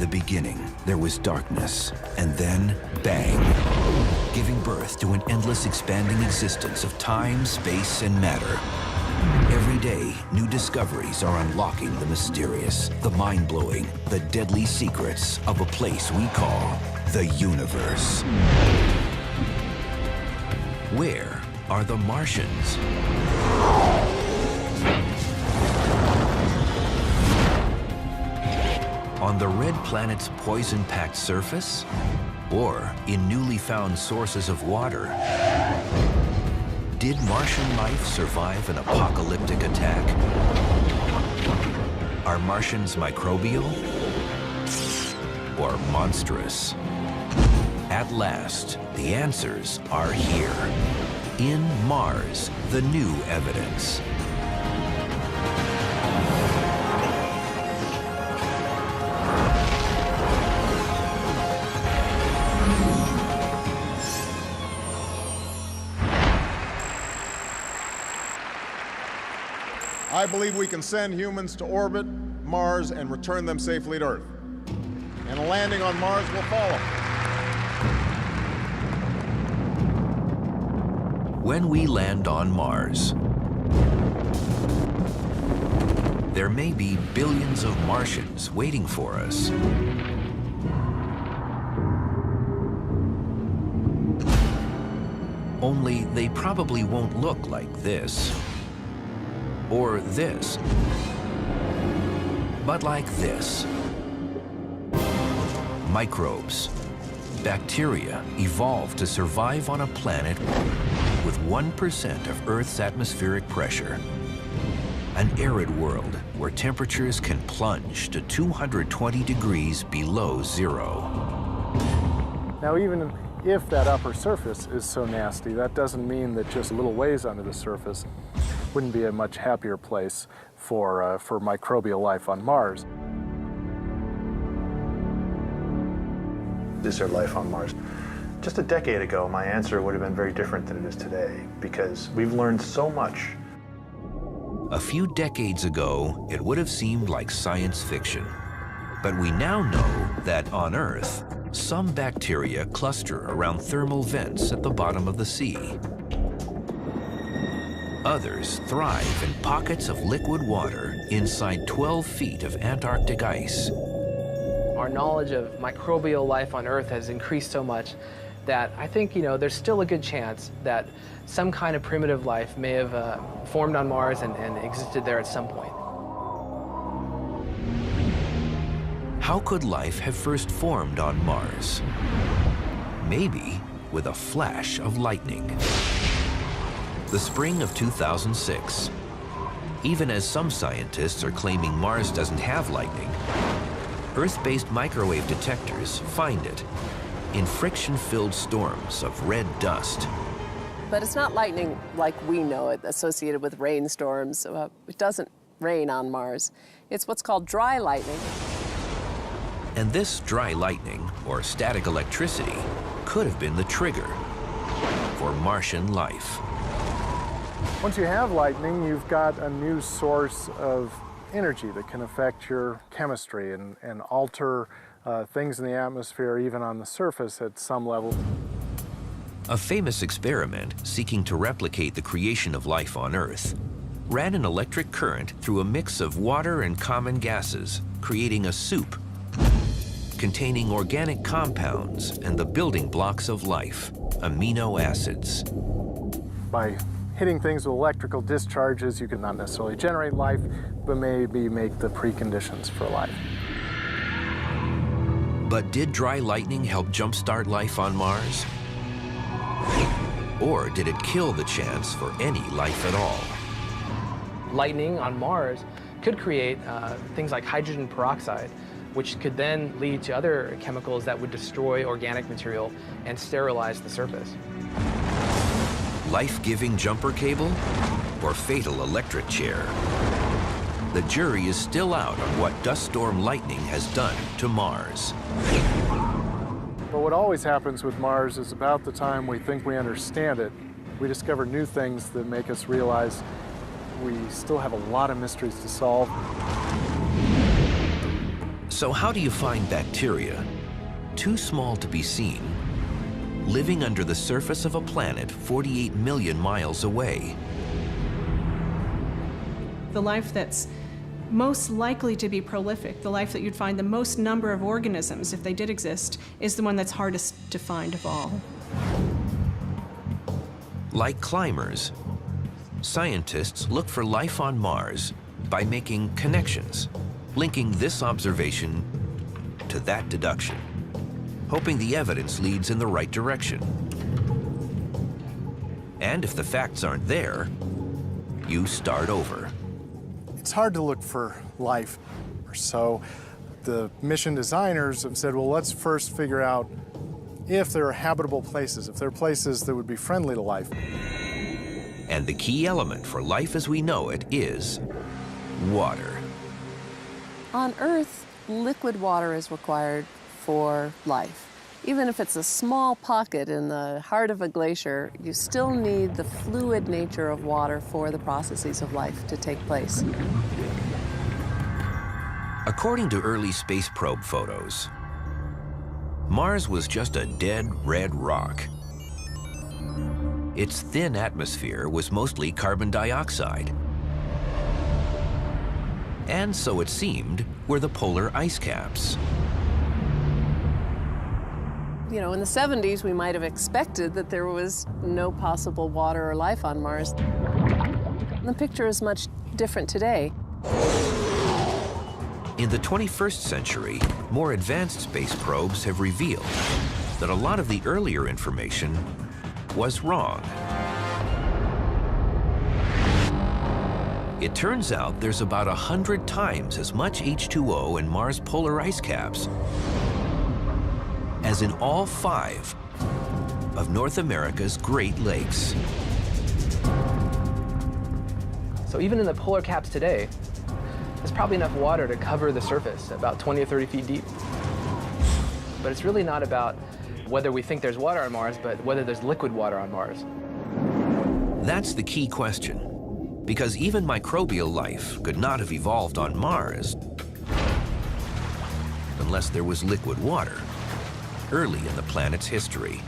the beginning, there was darkness, and then, bang, giving birth to an endless expanding existence of time, space, and matter. Every day, new discoveries are unlocking the mysterious, the mind-blowing, the deadly secrets of a place we call the universe. Where are the Martians? On the red planet's poison-packed surface? Or in newly found sources of water? Did Martian life survive an apocalyptic attack? Are Martians microbial? Or monstrous? At last, the answers are here. In Mars, the new evidence. I believe we can send humans to orbit Mars and return them safely to Earth. And a landing on Mars will follow. When we land on Mars, there may be billions of Martians waiting for us. Only they probably won't look like this. Or this. But like this. Microbes. Bacteria evolved to survive on a planet with 1% of Earth's atmospheric pressure. An arid world where temperatures can plunge to 220 degrees below zero. Now, even if that upper surface is so nasty, that doesn't mean that just a little ways under the surface wouldn't be a much happier place for microbial life on Mars. Is there life on Mars? Just a decade ago, my answer would have been very different than it is today, because we've learned so much. A few decades ago, it would have seemed like science fiction. But we now know that on Earth, some bacteria cluster around thermal vents at the bottom of the sea. Others thrive in pockets of liquid water inside 12 feet of Antarctic ice. Our knowledge of microbial life on Earth has increased so much that I think, there's still a good chance that some kind of primitive life may have formed on Mars and existed there at some point. How could life have first formed on Mars? Maybe with a flash of lightning. The spring of 2006. Even as some scientists are claiming Mars doesn't have lightning, Earth-based microwave detectors find it in friction-filled storms of red dust. But it's not lightning like we know it, associated with rainstorms. It doesn't rain on Mars. It's what's called dry lightning. And this dry lightning, or static electricity, could have been the trigger for Martian life. Once you have lightning, you've got a new source of energy that can affect your chemistry and alter things in the atmosphere, even on the surface at some level. A famous experiment seeking to replicate the creation of life on Earth ran an electric current through a mix of water and common gases, creating a soup containing organic compounds and the building blocks of life, amino acids. By hitting things with electrical discharges, you can not necessarily generate life, but maybe make the preconditions for life. But did dry lightning help jumpstart life on Mars? Or did it kill the chance for any life at all? Lightning on Mars could create things like hydrogen peroxide, which could then lead to other chemicals that would destroy organic material and sterilize the surface. Life-giving jumper cable or fatal electric chair? The jury is still out on what dust storm lightning has done to Mars. But what always happens with Mars is about the time we think we understand it, we discover new things that make us realize we still have a lot of mysteries to solve. So how do you find bacteria, too small to be seen, living under the surface of a planet 48 million miles away? The life that's most likely to be prolific, the life that you'd find the most number of organisms, if they did exist, is the one that's hardest to find of all. Like climbers, scientists look for life on Mars by making connections, linking this observation to that deduction, hoping the evidence leads in the right direction. And if the facts aren't there, you start over. It's hard to look for life. So the mission designers have said, well, let's first figure out if there are habitable places, if there are places that would be friendly to life. And the key element for life as we know it is water. On Earth, liquid water is required for life. Even if it's a small pocket in the heart of a glacier, you still need the fluid nature of water for the processes of life to take place. According to early space probe photos, Mars was just a dead red rock. Its thin atmosphere was mostly carbon dioxide. And so it seemed were the polar ice caps. You know, in the 70s, we might have expected that there was no possible water or life on Mars. The picture is much different today. In the 21st century, more advanced space probes have revealed that a lot of the earlier information was wrong. It turns out there's about 100 times as much H2O in Mars' polar ice caps as in all 5 of North America's Great Lakes. So even in the polar caps today, there's probably enough water to cover the surface, about 20 or 30 feet deep. But it's really not about whether we think there's water on Mars, but whether there's liquid water on Mars. That's the key question, because even microbial life could not have evolved on Mars unless there was liquid water early in the planet's history.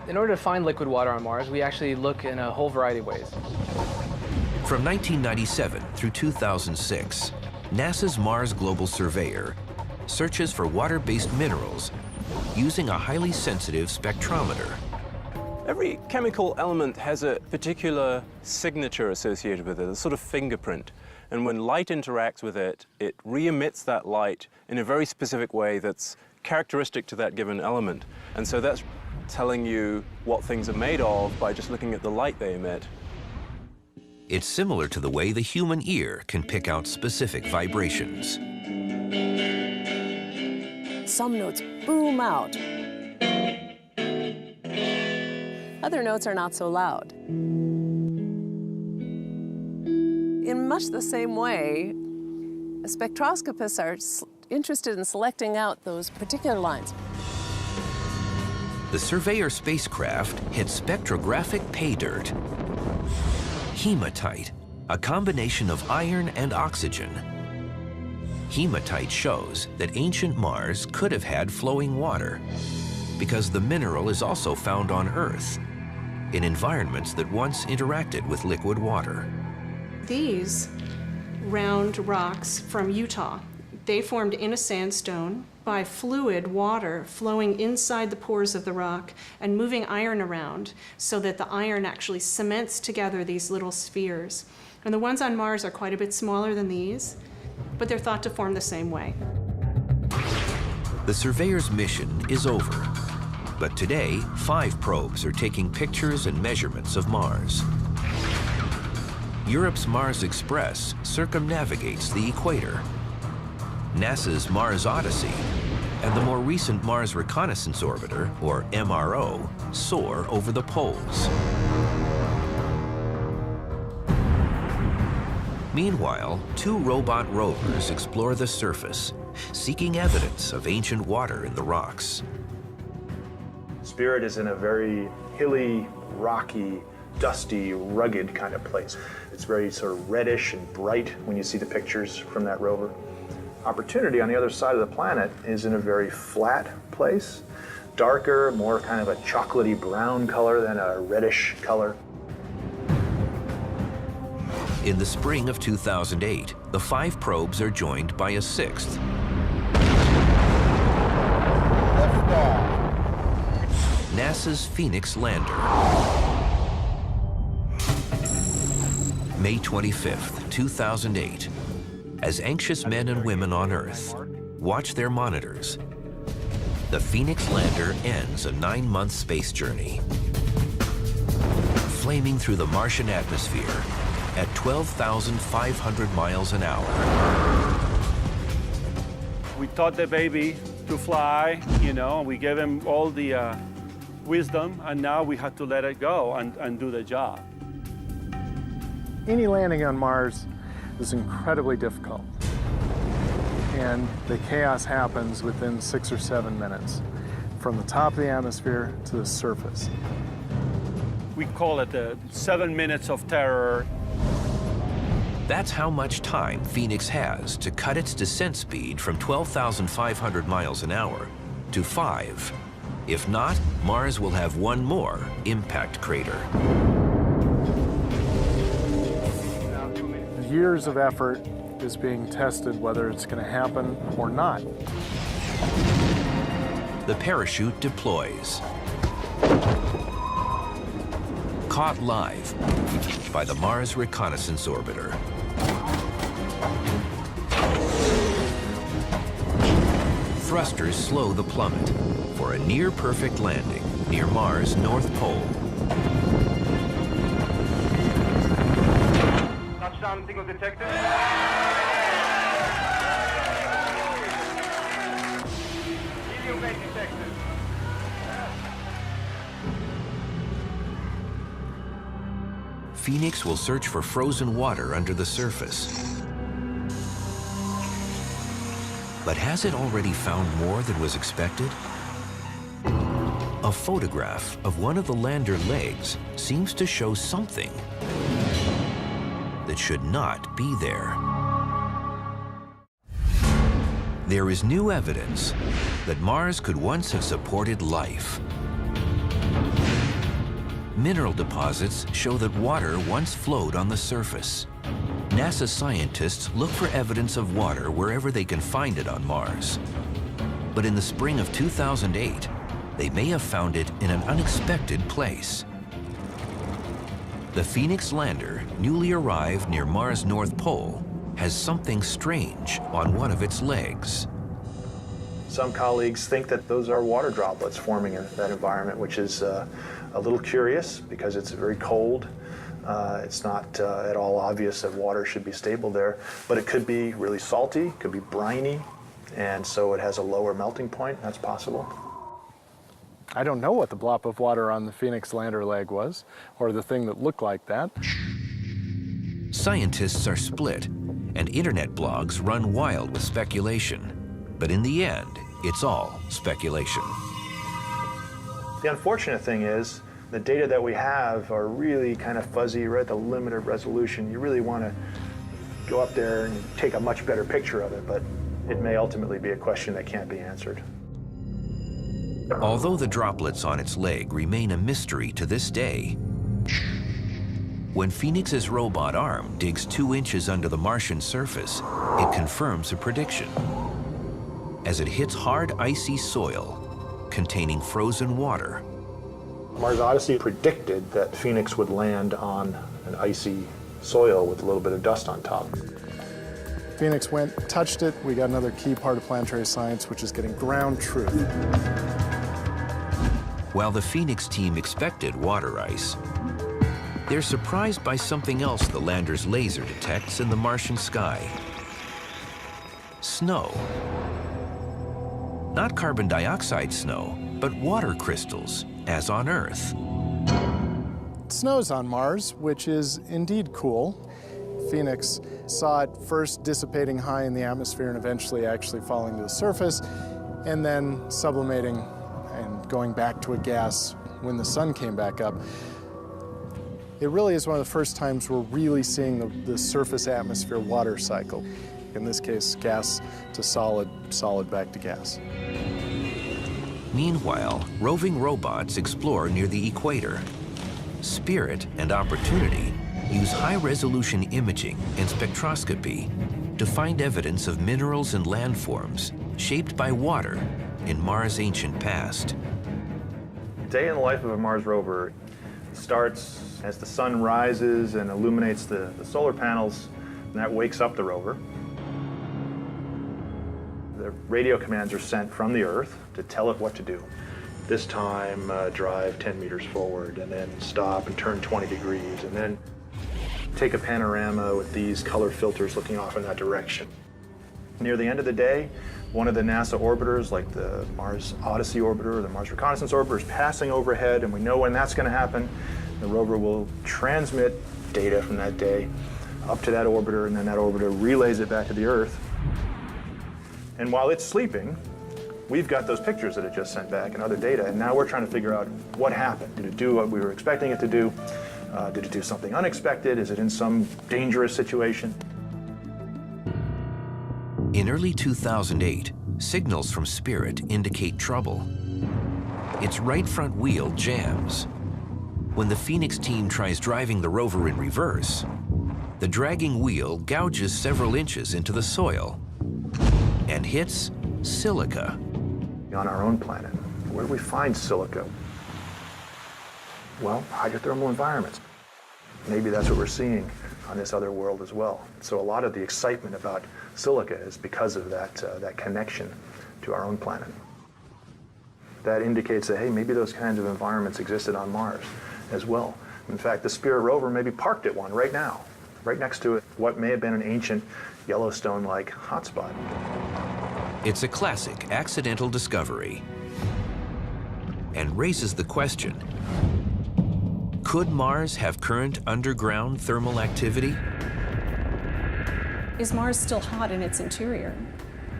In order to find liquid water on Mars, we actually look in a whole variety of ways. From 1997 through 2006, NASA's Mars Global Surveyor searches for water-based minerals using a highly sensitive spectrometer. Every chemical element has a particular signature associated with it, a sort of fingerprint. And when light interacts with it, it re-emits that light in a very specific way that's characteristic to that given element. And so that's telling you what things are made of by just looking at the light they emit. It's similar to the way the human ear can pick out specific vibrations. Some notes boom out. Other notes are not so loud. In much the same way, spectroscopists are interested in selecting out those particular lines. The Surveyor spacecraft hit spectrographic pay dirt. Hematite, a combination of iron and oxygen. Hematite shows that ancient Mars could have had flowing water because the mineral is also found on Earth in environments that once interacted with liquid water. These round rocks from Utah, they formed in a sandstone by fluid water flowing inside the pores of the rock and moving iron around so that the iron actually cements together these little spheres. And the ones on Mars are quite a bit smaller than these, but they're thought to form the same way. The Surveyor's mission is over, but today 5 probes are taking pictures and measurements of Mars. Europe's Mars Express circumnavigates the equator. NASA's Mars Odyssey and the more recent Mars Reconnaissance Orbiter, or MRO, soar over the poles. Meanwhile, 2 robot rovers explore the surface, seeking evidence of ancient water in the rocks. Spirit is in a very hilly, rocky, dusty, rugged kind of place. It's very sort of reddish and bright when you see the pictures from that rover. opportunity on the other side of the planet is in a very flat place, darker, more kind of a chocolatey brown color than a reddish color. In the spring of 2008, the 5 probes are joined by a 6th. NASA's Phoenix lander. May 25th, 2008. As anxious men and women on Earth watch their monitors, the Phoenix lander ends a 9-month space journey, flaming through the Martian atmosphere at 12,500 miles an hour. We taught the baby to fly, we gave him all the wisdom, and now we have to let it go and do the job. Any landing on Mars is incredibly difficult. And the chaos happens within 6 or 7 minutes, from the top of the atmosphere to the surface. We call it the 7 minutes of terror. That's how much time Phoenix has to cut its descent speed from 12,500 miles an hour to 5. If not, Mars will have one more impact crater. Years of effort is being tested whether it's going to happen or not. The parachute deploys. Caught live by the Mars Reconnaissance Orbiter. Thrusters slow the plummet for a near-perfect landing near Mars' North Pole. Touchdown signal detected. Helium vent detected. Phoenix will search for frozen water under the surface. But has it already found more than was expected? A photograph of one of the lander legs seems to show something that should not be there. There is new evidence that Mars could once have supported life. Mineral deposits show that water once flowed on the surface. NASA scientists look for evidence of water wherever they can find it on Mars. But in the spring of 2008, they may have found it in an unexpected place. The Phoenix lander, newly arrived near Mars' North Pole, has something strange on one of its legs. Some colleagues think that those are water droplets forming in that environment, which is a little curious because it's very cold. It's not at all obvious that water should be stable there, but it could be really salty, could be briny, and so it has a lower melting point. That's possible. I don't know what the blob of water on the Phoenix lander leg was, or the thing that looked like that. Scientists are split, and internet blogs run wild with speculation. But in the end, it's all speculation. The unfortunate thing is, the data that we have are really kind of fuzzy, right at the limited resolution. You really want to go up there and take a much better picture of it, but it may ultimately be a question that can't be answered. Although the droplets on its leg remain a mystery to this day, when Phoenix's robot arm digs 2 inches under the Martian surface, it confirms a prediction. As it hits hard, icy soil containing frozen water, Mars Odyssey predicted that Phoenix would land on an icy soil with a little bit of dust on top. Phoenix went, touched it. We got another key part of planetary science, which is getting ground truth. While the Phoenix team expected water ice, they're surprised by something else the lander's laser detects in the Martian sky. Snow. Not carbon dioxide snow, but water crystals, as on Earth. It snows on Mars, which is indeed cool. Phoenix saw it first dissipating high in the atmosphere and eventually actually falling to the surface, and then sublimating and going back to a gas when the sun came back up. It really is one of the first times we're really seeing the surface atmosphere water cycle. In this case, gas to solid, solid back to gas. Meanwhile, roving robots explore near the equator. Spirit and Opportunity use high-resolution imaging and spectroscopy to find evidence of minerals and landforms shaped by water in Mars' ancient past. Day in the life of a Mars rover starts as the sun rises and illuminates the solar panels, and that wakes up the rover. The radio commands are sent from the Earth to tell it what to do. This time, drive 10 meters forward, and then stop and turn 20 degrees, and then take a panorama with these color filters looking off in that direction. Near the end of the day, one of the NASA orbiters, like the Mars Odyssey orbiter or the Mars Reconnaissance orbiter, is passing overhead, and we know when that's going to happen. The rover will transmit data from that day up to that orbiter, and then that orbiter relays it back to the Earth. And while it's sleeping, we've got those pictures that it just sent back and other data, and now we're trying to figure out what happened. Did it do what we were expecting it to do? Did it do something unexpected? Is it in some dangerous situation? In early 2008, signals from Spirit indicate trouble. Its right front wheel jams. When the Phoenix team tries driving the rover in reverse, the dragging wheel gouges several inches into the soil and hits silica. On our own planet, where do we find silica? Well, hydrothermal environments. Maybe that's what we're seeing on this other world as well. So a lot of the excitement about silica is because of that connection to our own planet. That indicates that, hey, maybe those kinds of environments existed on Mars as well. In fact, the Spirit rover may be parked at one right now, right next to it, what may have been an ancient Yellowstone-like hotspot. It's a classic accidental discovery and raises the question, could Mars have current underground thermal activity? Is Mars still hot in its interior?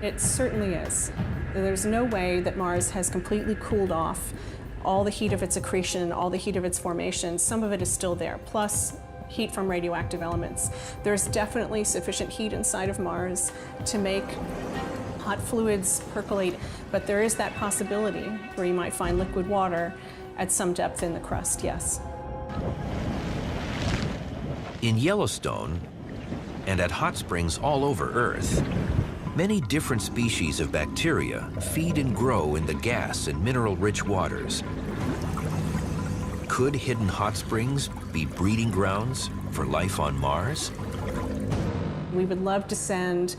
It certainly is. There's no way that Mars has completely cooled off all the heat of its accretion, all the heat of its formation. Some of it is still there, plus heat from radioactive elements. There's definitely sufficient heat inside of Mars to make hot fluids percolate, but there is that possibility where you might find liquid water at some depth in the crust, yes. In Yellowstone and at hot springs all over Earth, many different species of bacteria feed and grow in the gas and mineral-rich waters. Could hidden hot springs be breeding grounds for life on Mars? We would love to send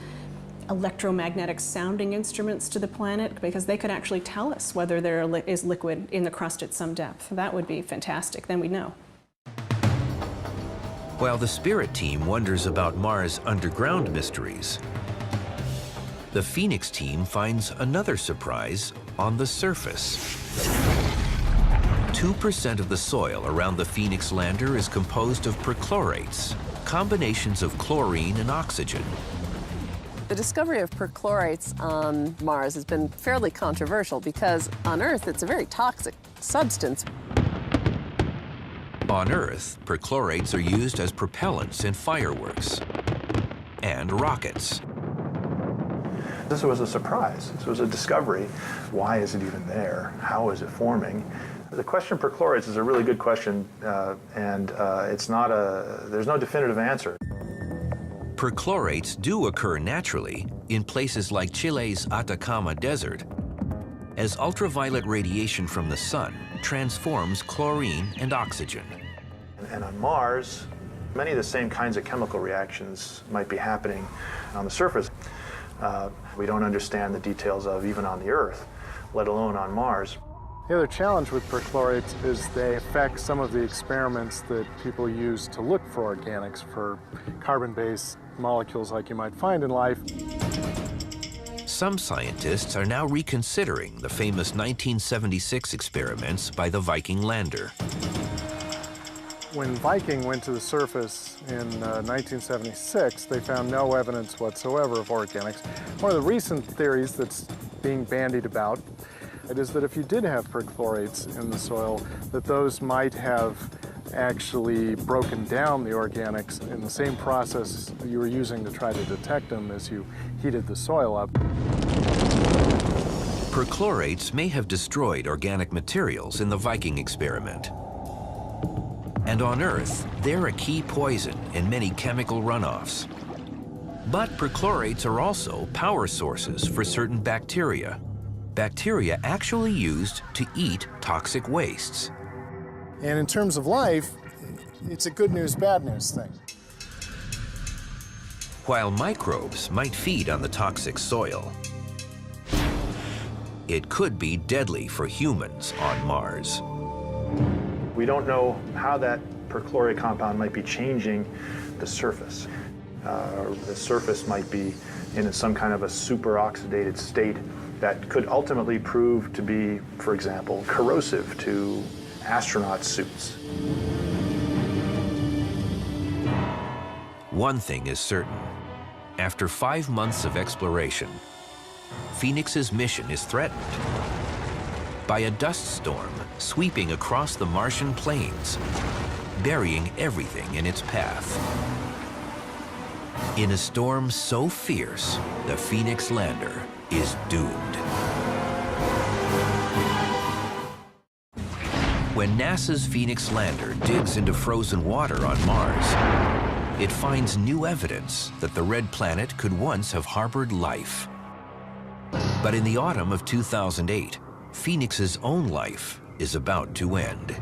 electromagnetic sounding instruments to the planet because they could actually tell us whether there is liquid in the crust at some depth. That would be fantastic, then we'd know. While the Spirit team wonders about Mars' underground mysteries, the Phoenix team finds another surprise on the surface. 2% of the soil around the Phoenix lander is composed of perchlorates, combinations of chlorine and oxygen. The discovery of perchlorates on Mars has been fairly controversial because on Earth it's a very toxic substance. On Earth, perchlorates are used as propellants in fireworks and rockets. This was a surprise. This was a discovery. Why is it even there? How is it forming? The question of perchlorates is a really good question, and there's no definitive answer. Perchlorates do occur naturally in places like Chile's Atacama Desert, as ultraviolet radiation from the sun transforms chlorine and oxygen. And on Mars, many of the same kinds of chemical reactions might be happening on the surface. We don't understand the details of even on the Earth, let alone on Mars. The other challenge with perchlorates is they affect some of the experiments that people use to look for organics, for carbon-based molecules like you might find in life. Some scientists are now reconsidering the famous 1976 experiments by the Viking lander. When Viking went to the surface in 1976, they found no evidence whatsoever of organics. One of the recent theories that's being bandied about it is that if you did have perchlorates in the soil, that those might have actually broken down the organics in the same process you were using to try to detect them as you heated the soil up. Perchlorates may have destroyed organic materials in the Viking experiment. And on Earth, they're a key poison in many chemical runoffs. But perchlorates are also power sources for certain bacteria. Bacteria actually used to eat toxic wastes. And in terms of life, it's a good news, bad news thing. While microbes might feed on the toxic soil, it could be deadly for humans on Mars. We don't know how that perchlorate compound might be changing the surface. The surface might be in some kind of a superoxidated state that could ultimately prove to be, for example, corrosive to astronaut suits. One thing is certain. After 5 months of exploration, Phoenix's mission is threatened by a dust storm sweeping across the Martian plains, burying everything in its path. In a storm so fierce, the Phoenix lander is doomed. When NASA's Phoenix lander digs into frozen water on Mars, it finds new evidence that the red planet could once have harbored life. But in the autumn of 2008, Phoenix's own life is about to end.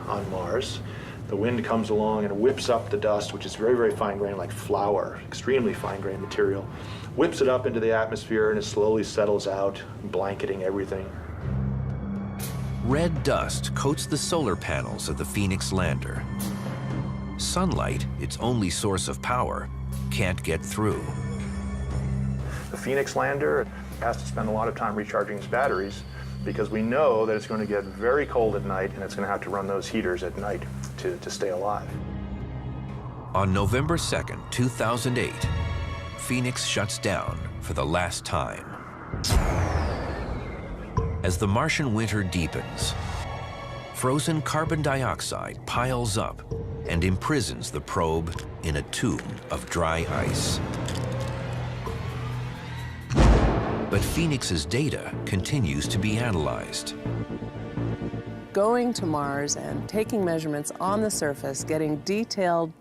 On Mars, the wind comes along and whips up the dust, which is very, very fine-grained, like flour, extremely fine-grained material, whips it up into the atmosphere, and it slowly settles out, blanketing everything. Red dust coats the solar panels of the Phoenix lander. Sunlight, its only source of power, can't get through. The Phoenix lander has to spend a lot of time recharging its batteries because we know that it's going to get very cold at night and it's going to have to run those heaters at night to stay alive. On November 2nd, 2008, Phoenix shuts down for the last time. As the Martian winter deepens, frozen carbon dioxide piles up and imprisons the probe in a tomb of dry ice. But Phoenix's data continues to be analyzed. Going to Mars and taking measurements on the surface, getting detailed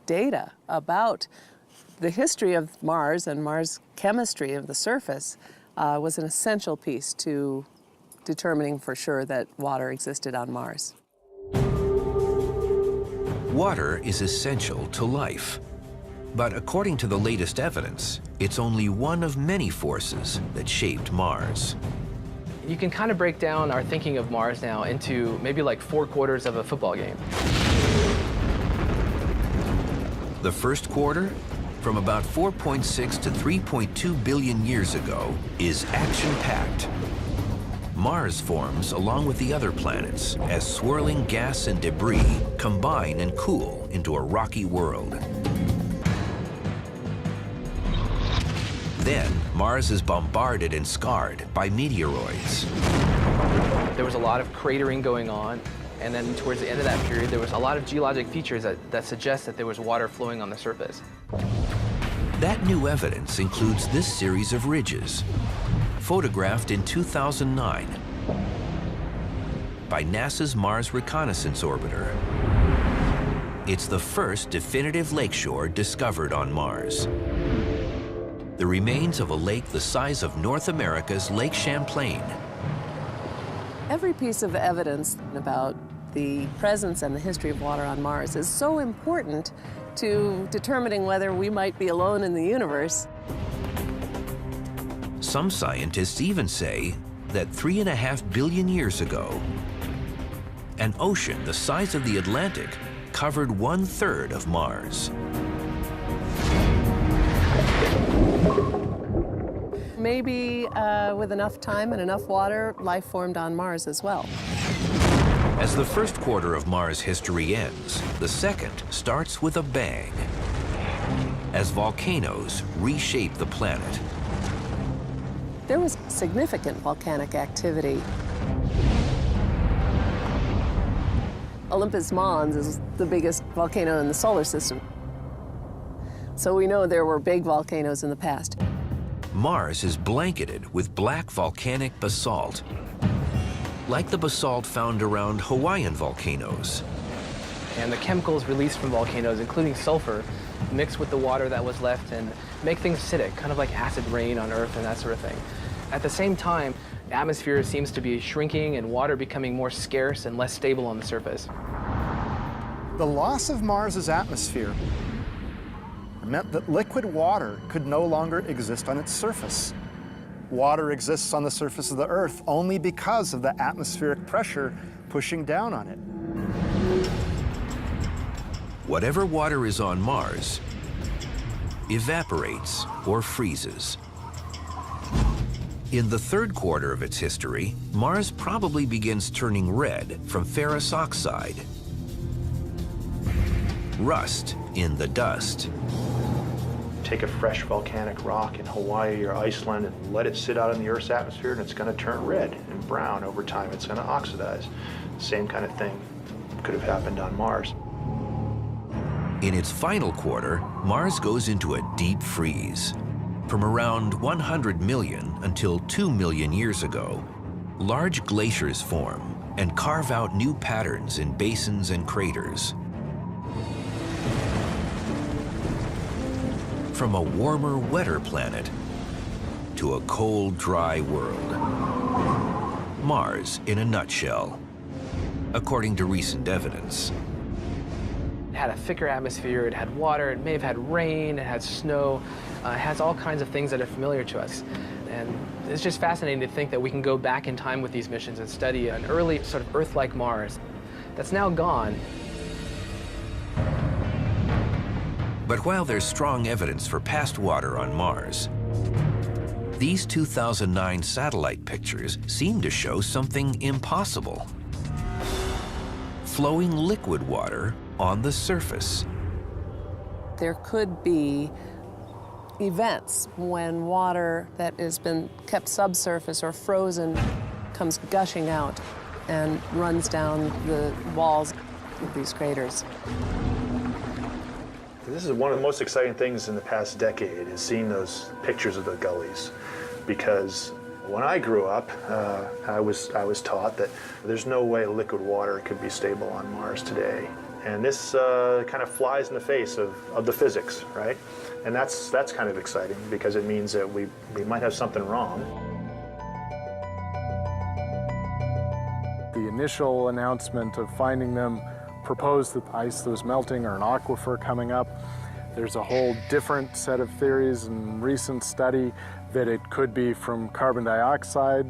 data about the history of Mars and Mars chemistry of the surface was an essential piece to determining for sure that water existed on Mars. Water is essential to life. But according to the latest evidence, it's only one of many forces that shaped Mars. You can kind of break down our thinking of Mars now into maybe like 4 quarters of a football game. The first quarter, from about 4.6 to 3.2 billion years ago, is action-packed. Mars forms along with the other planets as swirling gas and debris combine and cool into a rocky world. Then, Mars is bombarded and scarred by meteoroids. There was a lot of cratering going on, and then towards the end of that period, there was a lot of geologic features that suggest that there was water flowing on the surface. That new evidence includes this series of ridges, photographed in 2009 by NASA's Mars Reconnaissance Orbiter. It's the first definitive lakeshore discovered on Mars. The remains of a lake the size of North America's Lake Champlain. Every piece of evidence about the presence and the history of water on Mars is so important to determining whether we might be alone in the universe. Some scientists even say that 3.5 billion years ago, an ocean the size of the Atlantic covered 1/3 of Mars. Maybe with enough time and enough water, life formed on Mars as well. As the first quarter of Mars history ends, the second starts with a bang. As volcanoes reshape the planet. There was significant volcanic activity. Olympus Mons is the biggest volcano in the solar system. So we know there were big volcanoes in the past. Mars is blanketed with black volcanic basalt, like the basalt found around Hawaiian volcanoes. And the chemicals released from volcanoes, including sulfur, mix with the water that was left and make things acidic, kind of like acid rain on Earth and that sort of thing. At the same time, the atmosphere seems to be shrinking and water becoming more scarce and less stable on the surface. The loss of Mars's atmosphere meant that liquid water could no longer exist on its surface. Water exists on the surface of the Earth only because of the atmospheric pressure pushing down on it. Whatever water is on Mars evaporates or freezes. In the third quarter of its history, Mars probably begins turning red from ferrous oxide, rust in the dust. Take a fresh volcanic rock in Hawaii or Iceland and let it sit out in the Earth's atmosphere, and it's going to turn red and brown over time. It's going to oxidize. Same kind of thing could have happened on Mars. In its final quarter, Mars goes into a deep freeze. From around 100 million until 2 million years ago, large glaciers form and carve out new patterns in basins and craters. From a warmer, wetter planet to a cold, dry world. Mars in a nutshell, according to recent evidence. It had a thicker atmosphere, it had water, it may have had rain, it had snow, it has all kinds of things that are familiar to us. And it's just fascinating to think that we can go back in time with these missions and study an early sort of Earth-like Mars that's now gone. But while there's strong evidence for past water on Mars, these 2009 satellite pictures seem to show something impossible. Flowing liquid water on the surface. There could be events when water that has been kept subsurface or frozen comes gushing out and runs down the walls of these craters. This is one of the most exciting things in the past decade, is seeing those pictures of the gullies. Because when I grew up, I was taught that there's no way liquid water could be stable on Mars today. And this kind of flies in the face of the physics, right? And that's kind of exciting, because it means that we might have something wrong. The initial announcement of finding them proposed that the ice that was melting or an aquifer coming up. There's a whole different set of theories and recent study that it could be from carbon dioxide,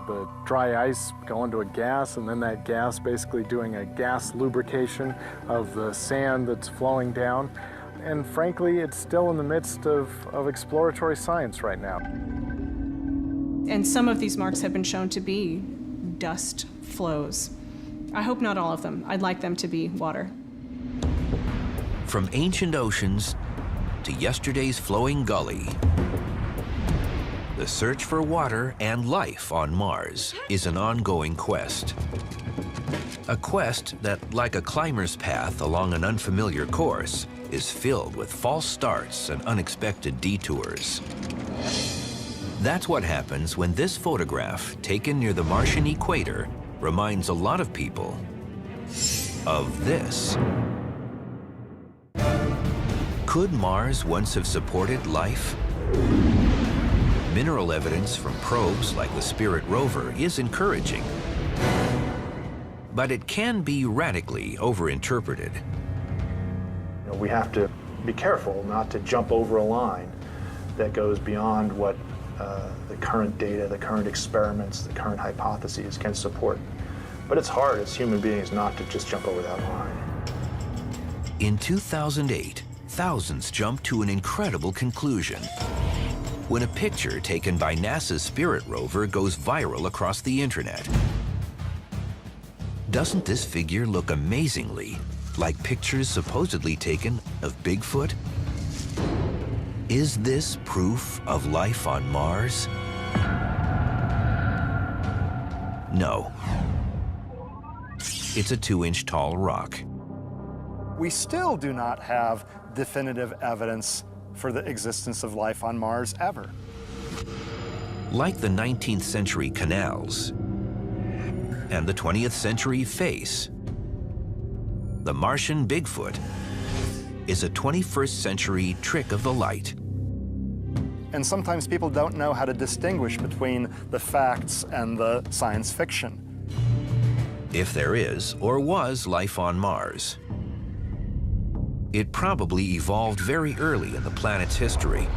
the dry ice going to a gas, and then that gas basically doing a gas lubrication of the sand that's flowing down. And frankly, it's still in the midst of exploratory science right now. And some of these marks have been shown to be dust flows. I hope not all of them. I'd like them to be water. From ancient oceans to yesterday's flowing gully, the search for water and life on Mars is an ongoing quest. A quest that, like a climber's path along an unfamiliar course, is filled with false starts and unexpected detours. That's what happens when this photograph, taken near the Martian equator, reminds a lot of people of this. Could Mars once have supported life? Mineral evidence from probes like the Spirit rover is encouraging, but it can be radically overinterpreted. You know, we have to be careful not to jump over a line that goes beyond what the current data, the current experiments, the current hypotheses can support. But it's hard as human beings not to just jump over that line. In 2008, thousands jumped to an incredible conclusion when a picture taken by NASA's Spirit rover goes viral across the internet. Doesn't this figure look amazingly like pictures supposedly taken of Bigfoot? Is this proof of life on Mars? No. it's a 2-inch tall rock. We still do not have definitive evidence for the existence of life on Mars ever. Like the 19th century canals and the 20th century face, the Martian Bigfoot is a 21st century trick of the light. And sometimes people don't know how to distinguish between the facts and the science fiction. If there is or was life on Mars, it probably evolved very early in the planet's history,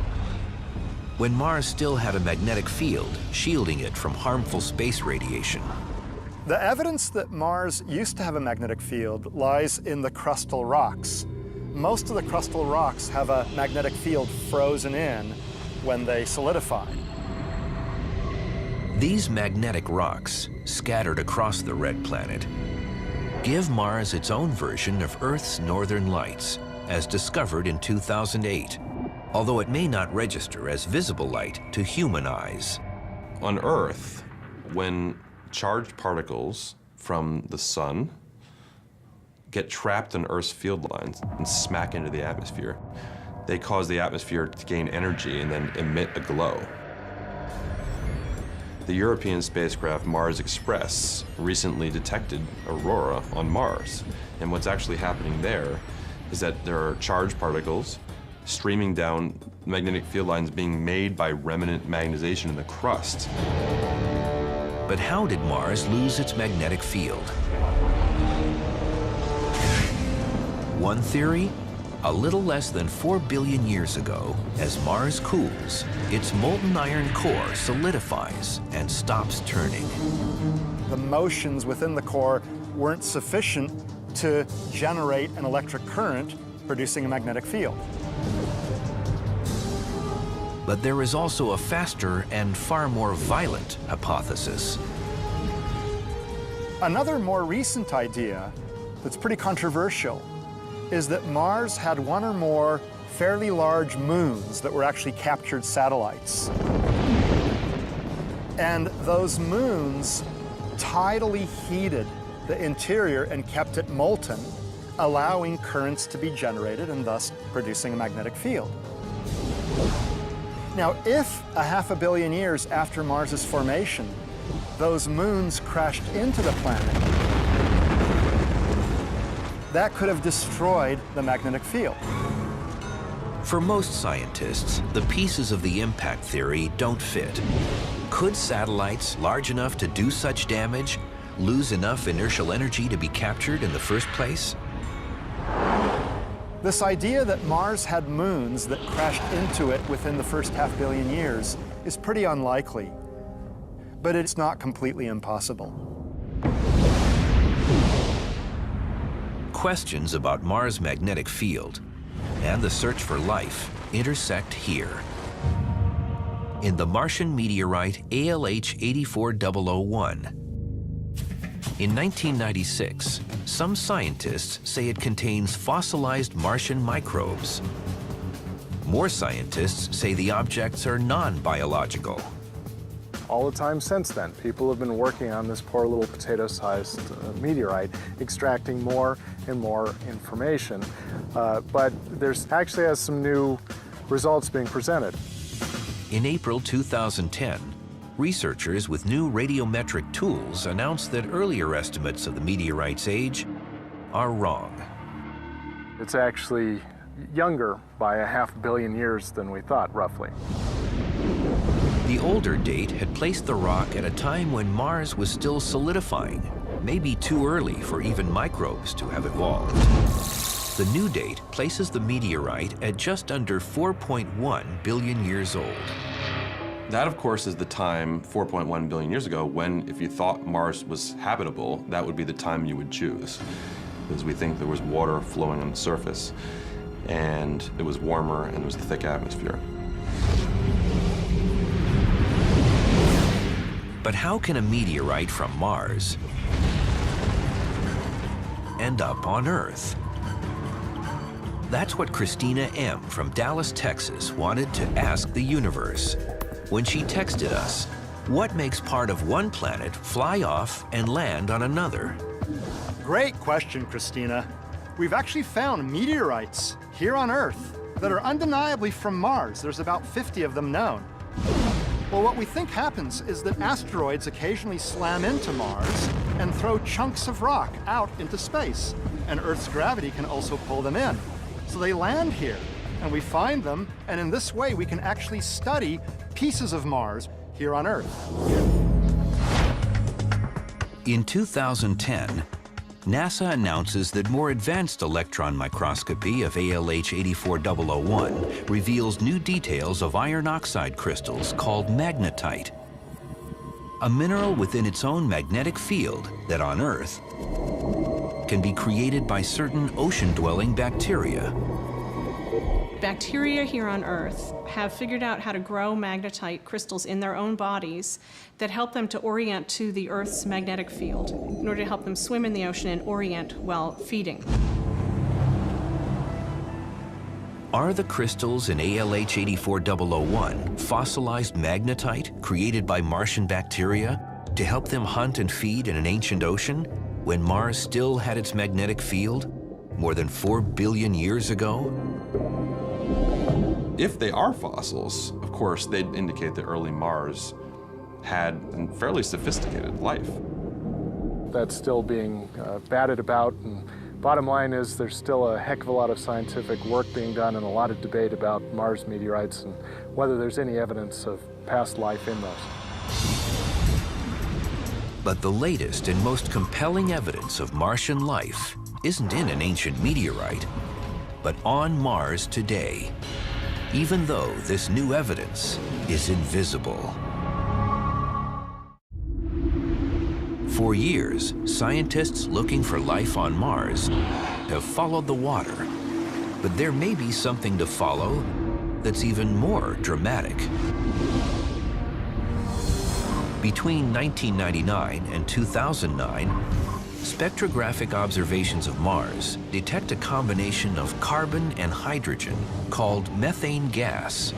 when Mars still had a magnetic field shielding it from harmful space radiation. The evidence that Mars used to have a magnetic field lies in the crustal rocks. Most of the crustal rocks have a magnetic field frozen in when they solidified. These magnetic rocks, scattered across the red planet, give Mars its own version of Earth's northern lights, as discovered in 2008, although it may not register as visible light to human eyes. On Earth, when charged particles from the sun get trapped in Earth's field lines and smack into the atmosphere, they cause the atmosphere to gain energy and then emit a glow. The European spacecraft Mars Express recently detected aurora on Mars. And what's actually happening there is that there are charged particles streaming down magnetic field lines being made by remnant magnetization in the crust. But how did Mars lose its magnetic field? One theory, a little less than 4 billion years ago, as Mars cools, its molten iron core solidifies and stops turning. The motions within the core weren't sufficient to generate an electric current, producing a magnetic field. But there is also a faster and far more violent hypothesis. Another more recent idea that's pretty controversial is that Mars had one or more fairly large moons that were actually captured satellites. And those moons tidally heated the interior and kept it molten, allowing currents to be generated and thus producing a magnetic field. Now, if a 500 million years after Mars's formation, those moons crashed into the planet, that could have destroyed the magnetic field. For most scientists, the pieces of the impact theory don't fit. Could satellites large enough to do such damage lose enough inertial energy to be captured in the first place? This idea that Mars had moons that crashed into it within the first 500 million years is pretty unlikely, but it's not completely impossible. Questions about Mars' magnetic field and the search for life intersect here. In the Martian meteorite ALH 84001. In 1996, some scientists say it contains fossilized Martian microbes. More scientists say the objects are non-biological. All the time since then, people have been working on this poor little potato-sized meteorite, extracting more and more information. But there's actually has some new results being presented. In April 2010, researchers with new radiometric tools announced that earlier estimates of the meteorite's age are wrong. It's actually younger by 500 million years than we thought, roughly. The older date had placed the rock at a time when Mars was still solidifying, maybe too early for even microbes to have evolved. The new date places the meteorite at just under 4.1 billion years old. That, of course, is the time 4.1 billion years ago when, if you thought Mars was habitable, that would be the time you would choose. Because we think there was water flowing on the surface, and it was warmer, and there was a thick atmosphere. But how can a meteorite from Mars end up on Earth? That's what Christina M. from Dallas, Texas wanted to ask the universe when she texted us, what makes part of one planet fly off and land on another? Great question, Christina. We've actually found meteorites here on Earth that are undeniably from Mars. There's about 50 of them known. Well, what we think happens is that asteroids occasionally slam into Mars and throw chunks of rock out into space, and Earth's gravity can also pull them in. So they land here, and we find them, and in this way we can actually study pieces of Mars here on Earth. In 2010, NASA announces that more advanced electron microscopy of ALH 84001 reveals new details of iron oxide crystals called magnetite, a mineral within its own magnetic field that on Earth can be created by certain ocean-dwelling bacteria. Bacteria here on Earth have figured out how to grow magnetite crystals in their own bodies that help them to orient to the Earth's magnetic field in order to help them swim in the ocean and orient while feeding. Are the crystals in ALH 84001 fossilized magnetite created by Martian bacteria to help them hunt and feed in an ancient ocean when Mars still had its magnetic field more than 4 billion years ago? If they are fossils, of course, they'd indicate that early Mars had a fairly sophisticated life. That's still being batted about, and bottom line is there's still a heck of a lot of scientific work being done and a lot of debate about Mars meteorites and whether there's any evidence of past life in those. But the latest and most compelling evidence of Martian life isn't in an ancient meteorite, but on Mars today, even though this new evidence is invisible. For years, scientists looking for life on Mars have followed the water, but there may be something to follow that's even more dramatic. Between 1999 and 2009, spectrographic observations of Mars detect a combination of carbon and hydrogen called methane gas.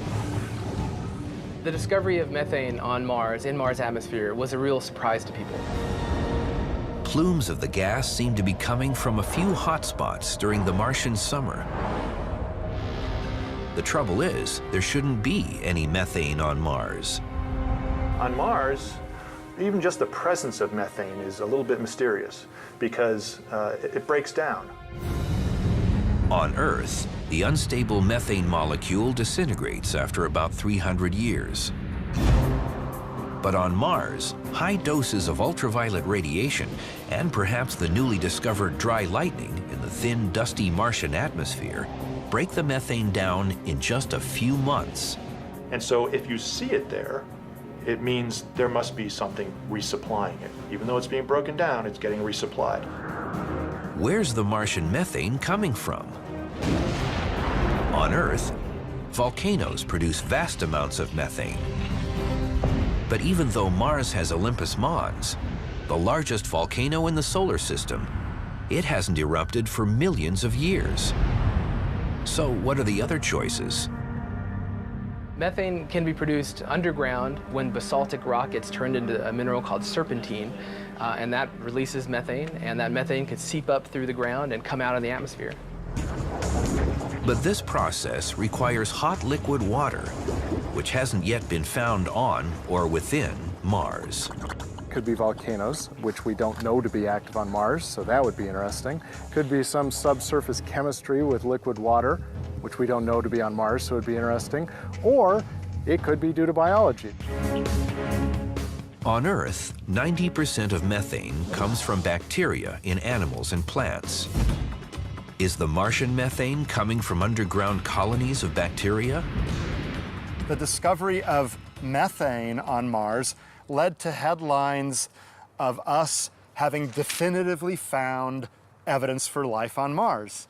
The discovery of methane on Mars, in Mars' atmosphere, was a real surprise to people. Plumes of the gas seem to be coming from a few hotspots during the Martian summer. The trouble is, there shouldn't be any methane on Mars. On Mars, even just the presence of methane is a little bit mysterious because it breaks down. On Earth, the unstable methane molecule disintegrates after about 300 years. But on Mars, high doses of ultraviolet radiation and perhaps the newly discovered dry lightning in the thin, dusty Martian atmosphere break the methane down in just a few months. And so if you see it there, it means there must be something resupplying it. Even though it's being broken down, it's getting resupplied. Where's the Martian methane coming from? On Earth, volcanoes produce vast amounts of methane. But even though Mars has Olympus Mons, the largest volcano in the solar system, it hasn't erupted for millions of years. So what are the other choices? Methane can be produced underground when basaltic rock gets turned into a mineral called serpentine, and that releases methane, and that methane could seep up through the ground and come out in the atmosphere. But this process requires hot liquid water, which hasn't yet been found on or within Mars. Could be volcanoes, which we don't know to be active on Mars, so that would be interesting. Could be some subsurface chemistry with liquid water, which we don't know to be on Mars, so it would be interesting. Or it could be due to biology. On Earth, 90% of methane comes from bacteria in animals and plants. Is the Martian methane coming from underground colonies of bacteria? The discovery of methane on Mars led to headlines of us having definitively found evidence for life on Mars.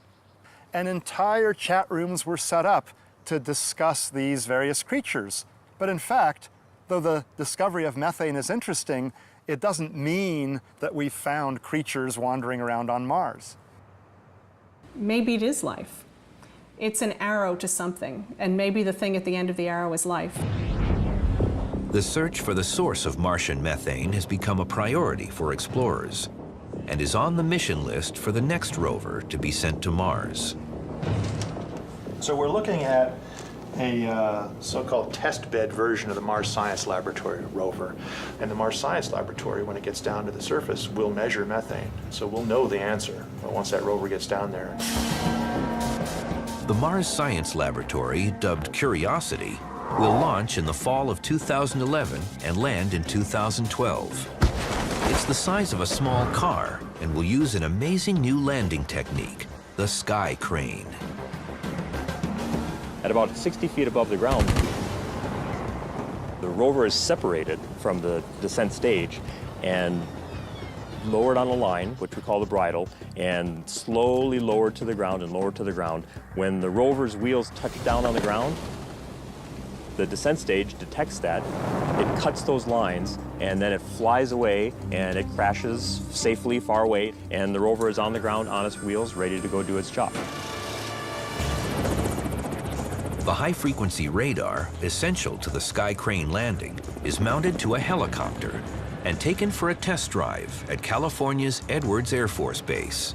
And entire chat rooms were set up to discuss these various creatures. But in fact, though the discovery of methane is interesting, it doesn't mean that we've found creatures wandering around on Mars. Maybe it is life. It's an arrow to something, and maybe the thing at the end of the arrow is life. The search for the source of Martian methane has become a priority for explorers. and is on the mission list for the next rover to be sent to Mars. So we're looking at a so-called test bed version of the Mars Science Laboratory rover. And the Mars Science Laboratory, when it gets down to the surface, will measure methane. So we'll know the answer once that rover gets down there. The Mars Science Laboratory, dubbed Curiosity, will launch in the fall of 2011 and land in 2012. It's the size of a small car and will use an amazing new landing technique, the sky crane. At about 60 feet above the ground, the rover is separated from the descent stage and lowered on a line, which we call the bridle, and slowly lowered to the ground and lowered to the ground. When the rover's wheels touch down on the ground, the descent stage detects that, it cuts those lines, and then it flies away and it crashes safely far away, and the rover is on the ground on its wheels, ready to go do its job. The high-frequency radar, essential to the sky crane landing, is mounted to a helicopter and taken for a test drive at California's Edwards Air Force Base.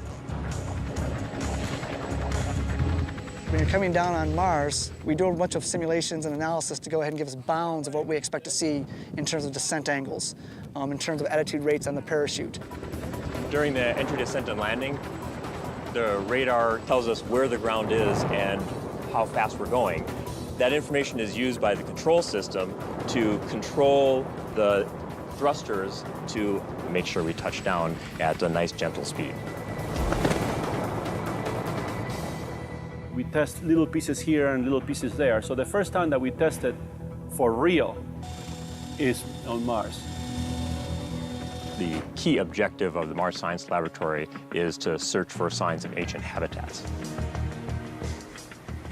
When you're coming down on Mars, we do a bunch of simulations and analysis to go ahead and give us bounds of what we expect to see in terms of descent angles, in terms of attitude rates on the parachute. During the entry, descent, and landing, the radar tells us where the ground is and how fast we're going. That information is used by the control system to control the thrusters to make sure we touch down at a nice, gentle speed. We test little pieces here and little pieces there. So the first time that we tested for real is on Mars. The key objective of the Mars Science Laboratory is to search for signs of ancient habitats.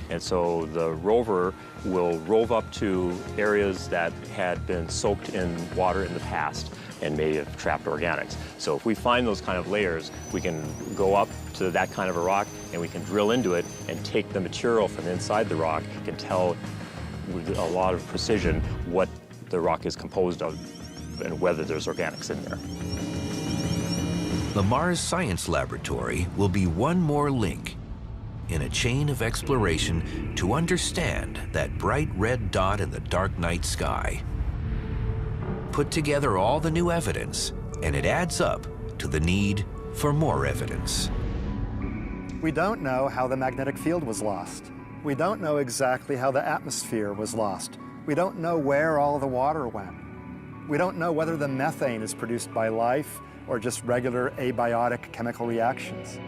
And so the rover will rove up to areas that had been soaked in water in the past and may have trapped organics. So if we find those kind of layers, we can go up to that kind of a rock and we can drill into it and take the material from inside the rock and tell with a lot of precision what the rock is composed of and whether there's organics in there. The Mars Science Laboratory will be one more link in a chain of exploration to understand that bright red dot in the dark night sky. Put together all the new evidence, and it adds up to the need for more evidence. We don't know how the magnetic field was lost. We don't know exactly how the atmosphere was lost. We don't know where all the water went. We don't know whether the methane is produced by life or just regular abiotic chemical reactions.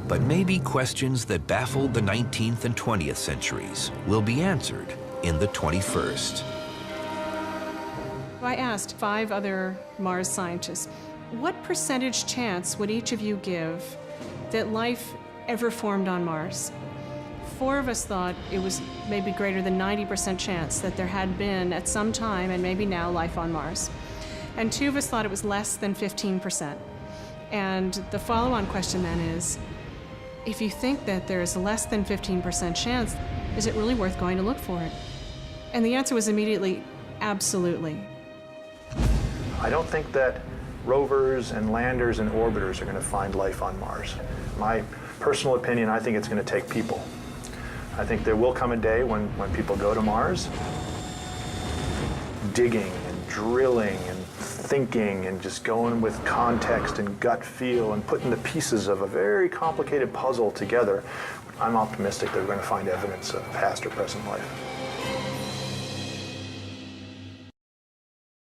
But maybe questions that baffled the 19th and 20th centuries will be answered in the 21st. I asked 5 other Mars scientists, what percentage chance would each of you give that life ever formed on Mars? 4 of us thought it was maybe greater than 90% chance that there had been at some time, and maybe now, life on Mars. And 2 of us thought it was less than 15%. And the follow-on question then is, if you think that there's less than 15% chance, is it really worth going to look for it? And the answer was immediately, absolutely. I don't think that rovers and landers and orbiters are going to find life on Mars. My personal opinion, I think it's going to take people. I think there will come a day when people go to Mars, digging and drilling and thinking and just going with context and gut feel and putting the pieces of a very complicated puzzle together. I'm optimistic they're going to find evidence of past or present life.